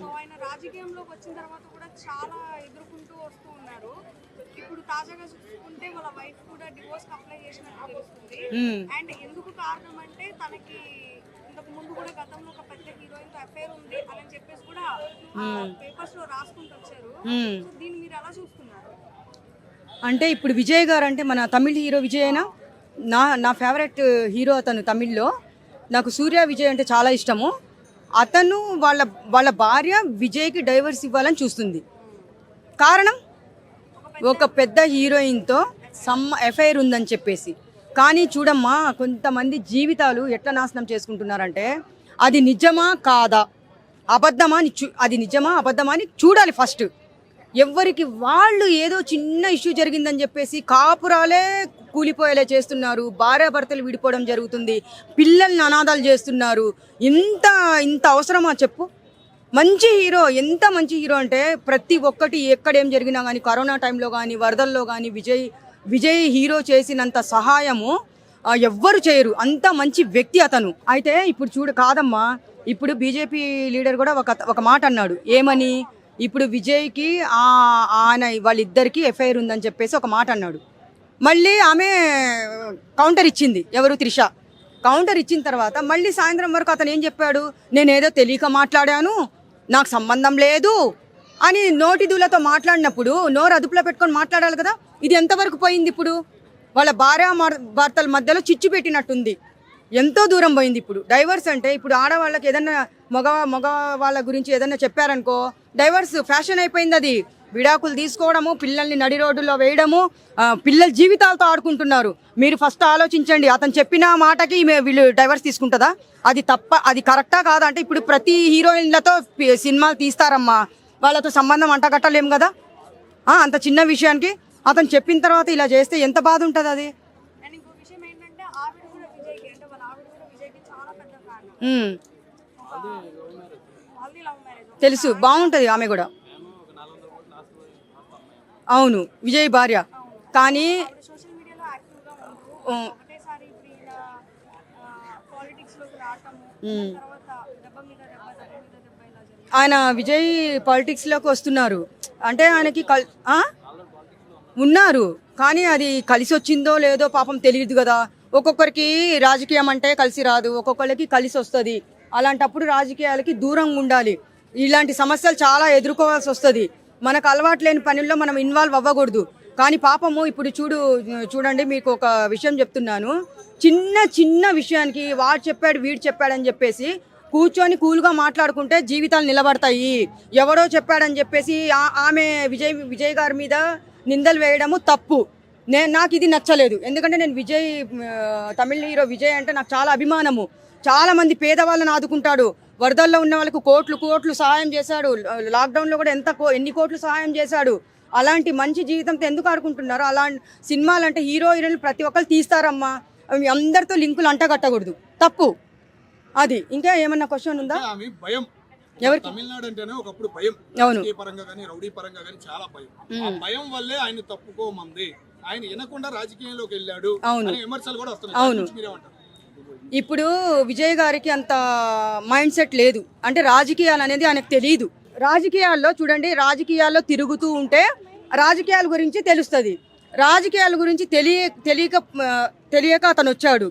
So ఆయన రాజకీయంలోకి వచ్చిన తర్వాత కూడా చాలా ఎదుర్కొంటూ వస్తూ ఉన్నారు. ఇప్పుడు తాజాగా చూసుకుంటే వాళ్ళ వైఫ్ కూడా డివోర్స్ అప్లై చేసినట్టు తెలుస్తుంది. అండ్ ఎందుకు కారణం అంటే తనకి ఇంతకు ముందు కూడా గతంలో ఒక పెద్ద హీరోయిన్ తో అఫేర్ ఉంది అని చెప్పేసి కూడా పేపర్స్ లో రాసుకుంటూ వచ్చారు. సో దీన్ని మీరు ఎలా చూస్తున్నారు? అంటే ఇప్పుడు విజయ్ గారు అంటే మన తమిళ హీరో విజయేనా? నా ఫేవరెట్ హీరో అతను తమిళ్లో. నాకు సూర్య విజయ్ అంటే చాలా ఇష్టము. అతను వాళ్ళ భార్య విజయ్కి డైవర్స్ ఇవ్వాలని చూస్తుంది. కారణం ఒక పెద్ద హీరోయిన్తో ఎఫ్ఐఆర్ ఉందని చెప్పేసి. కానీ చూడమ్మా, కొంతమంది జీవితాలు ఎట్లా నాశనం చేసుకుంటున్నారంటే అది నిజమా కాదా, అబద్ధమా అది నిజమా అబద్ధమా అని చూడాలి ఫస్ట్. ఎవరికి వాళ్ళు ఏదో చిన్న ఇష్యూ జరిగిందని చెప్పేసి కాపురాలే కూలిపోయేలా చేస్తున్నారు. భార్యాభర్తలు విడిపోవడం జరుగుతుంది, పిల్లల్ని అనాథాలు చేస్తున్నారు. ఇంత అవసరమా చెప్పు? మంచి హీరో, ఎంత మంచి హీరో అంటే ప్రతి ఒక్కటి ఎక్కడేం జరిగినా కానీ, కరోనా టైంలో కానీ, వరదల్లో కానీ విజయ్ హీరో చేసినంత సహాయము ఎవ్వరు చేయరు. అంత మంచి వ్యక్తి అతను. అయితే ఇప్పుడు చూడు కాదమ్మా, ఇప్పుడు బీజేపీ లీడర్ కూడా ఒక మాట అన్నాడు. ఏమని? ఇప్పుడు విజయ్కి ఆయన వాళ్ళిద్దరికి ఎఫ్ఐఆర్ ఉందని చెప్పేసి ఒక మాట అన్నాడు. మళ్ళీ ఆమె కౌంటర్ ఇచ్చింది. ఎవరు? త్రిష కౌంటర్ ఇచ్చిన తర్వాత మళ్ళీ సాయంత్రం వరకు అతను ఏం చెప్పాడు? నేనేదో తెలియక మాట్లాడాను, నాకు సంబంధం లేదు అని నోటి దూలతో మాట్లాడినప్పుడు నోరు అదుపులో పెట్టుకొని మాట్లాడాలి కదా. ఇది ఎంతవరకు పోయింది? ఇప్పుడు వాళ్ళ భర్తల మధ్యలో చిచ్చు పెట్టినట్టుంది. ఎంతో దూరం పోయింది. ఇప్పుడు డైవర్స్ అంటే ఇప్పుడు ఆడవాళ్ళకి ఏదన్నా మగ వాళ్ళ గురించి ఏదన్నా చెప్పారనుకో, డైవర్స్ ఫ్యాషన్ అయిపోయింది. అది విడాకులు తీసుకోవడము, పిల్లల్ని నడి రోడ్డులో వేయడము, పిల్లల జీవితాలతో ఆడుకుంటున్నారు. మీరు ఫస్ట్ ఆలోచించండి, అతను చెప్పిన మాటకి వీళ్ళు డైవర్స్ తీసుకుంటుందా? అది తప్ప, అది కరెక్టా కాదా? అంటే ఇప్పుడు ప్రతి హీరోయిన్లతో సినిమాలు తీస్తారమ్మా, వాళ్ళతో సంబంధం అంటగట్టలేము కదా. అంత చిన్న విషయానికి అతను చెప్పిన తర్వాత ఇలా చేస్తే ఎంత బాధ ఉంటుంది అది. తెలుసు, బాగుంటుంది ఆమె కూడా. అవును, విజయ్ భార్య. కానీ ఆయన విజయ్ పాలిటిక్స్లోకి వస్తున్నారు అంటే ఆయనకి ఉన్నారు, కానీ అది కలిసి వచ్చిందో లేదో పాపం తెలియదు కదా. ఒక్కొక్కరికి రాజకీయం అంటే కలిసి రాదు, ఒక్కొక్కరికి కలిసి వస్తుంది. అలాంటప్పుడు రాజకీయాలకి దూరంగా ఉండాలి. ఇలాంటి సమస్యలు చాలా ఎదుర్కోవాల్సి వస్తుంది. మనకు అలవాటు లేని పనుల్లో మనం ఇన్వాల్వ్ అవ్వకూడదు. కానీ పాపము ఇప్పుడు చూడండి, మీకు ఒక విషయం చెప్తున్నాను. చిన్న విషయానికి వాడు చెప్పాడు వీడు చెప్పాడని చెప్పేసి కూర్చొని కూల్గా మాట్లాడుకుంటే జీవితాలు నిలబడతాయి. ఎవడో చెప్పాడని చెప్పేసి ఆమె విజయ్ గారి మీద నిందలు వేయడము తప్పు. నాకు ఇది నచ్చలేదు. ఎందుకంటే నేను తమిళ హీరో విజయ్ అంటే నాకు చాలా అభిమానము. చాలా మంది పేదవాళ్ళని ఆదుకుంటాడు. వరదల్లో ఉన్న వాళ్ళకు కోట్లు సహాయం చేశాడు. లాక్డౌన్లో కూడా ఎన్ని కోట్లు సహాయం చేశాడు. అలాంటి మంచి జీవితంతో ఎందుకు ఆడుకుంటున్నారు? అలాంటి సినిమాలు అంటే హీరో హీరోయిన్లు ప్రతి ఒక్కరు తీస్తారమ్మా, అవి అందరితో లింకులు అంటగట్టకూడదు, తప్పు అది. ఇంకా ఏమన్నా క్వశ్చన్ ఉందా? ఎవరికి? తమిళనాడు అంటేనే ఒకప్పుడు భయం, పరంగా కానీ రౌడీ పరంగా కానీ చాలా భయం. ఆ భయం వల్లే ఆయన తప్పుకోమంది, ఆయన వినకుండా రాజకీయంలోకి వెళ్ళాడు అనే విమర్శలు కూడా వస్తున్నాయి. అవును, ఇప్పుడు విజయ్ గారికి అంత మైండ్ సెట్ లేదు. అంటే రాజకీయాలు అనేది ఆయనకు తెలియదు. రాజకీయాల్లో చూడండి, రాజకీయాల్లో తిరుగుతూ ఉంటే రాజకీయాల గురించి తెలుస్తుంది. రాజకీయాల గురించి తెలియక అతను వచ్చాడు.